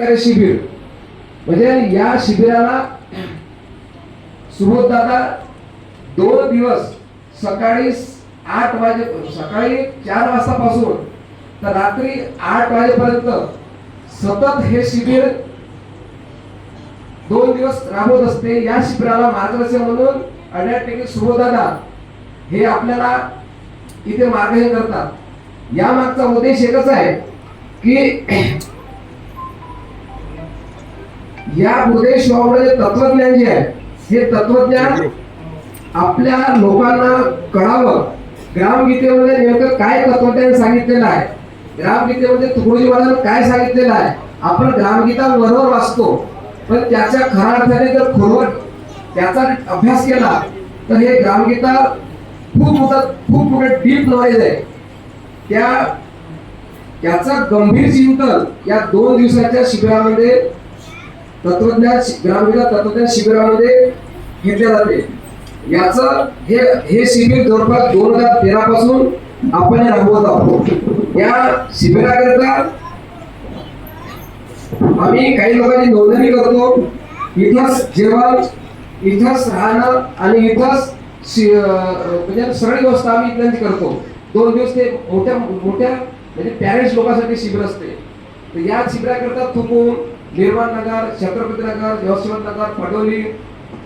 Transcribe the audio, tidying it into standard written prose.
प्रकारे शिबिर, म्हणजे या शिबिराला सुबोध दादा 2 दिवस सकाळी 4 वाजतापासून तर रात्री 8 वाजेपर्यंत सतत हे शिबिर 2 दिवस राबवत असते. या शिबिराला मार्गदर्शन म्हणून ॲडव्होकेट सुबोध दादा हे आपल्याला इथे मार्गदर्शन करतात. या मागचा उद्देश एकच आहे की या उद्देश तत्वज्ञान जे आहे हे तत्वज्ञान आपल्या लोकांना कळावं. ग्रामगीतेमध्ये नेमकं काय तत्वज्ञान सांगितलेलं आहे, ग्रामगीतेमध्ये तुकडोजी महाराजांनी काय सांगितलेलं आहे. आपण ग्रामगीता बरोबर वाचतो, पण त्याच्या खऱ्या अर्थाने जर खोलवर त्याचा अभ्यास केला तर हे ग्रामगीता खूप मोठं डीप नॉलेज आहे. त्याचं गंभीर चिंतन या 2 दिवसाच्या शिबिरामध्ये ग्रामगीता तत्वज्ञान शिबिरामध्ये घेतले जाते. याचं हे शिबिर जवळपास 2013 पासून आपण राबवत आहोत. या शिबिराकरता आम्ही काही लोकांची नोंदणी करतो. इथंच जेवण, इथंच राहणं आणि इथंच म्हणजे सगळी व्यवस्था आम्ही इथं करतो. 2 दिवस ते मोठ्या म्हणजे पॅरेंट्स लोकांसाठी शिबिर असते. तर या शिबिराकरता थुकून निर्माण नगर, छत्रपती नगर, व्यवस्थित नगर, पडोली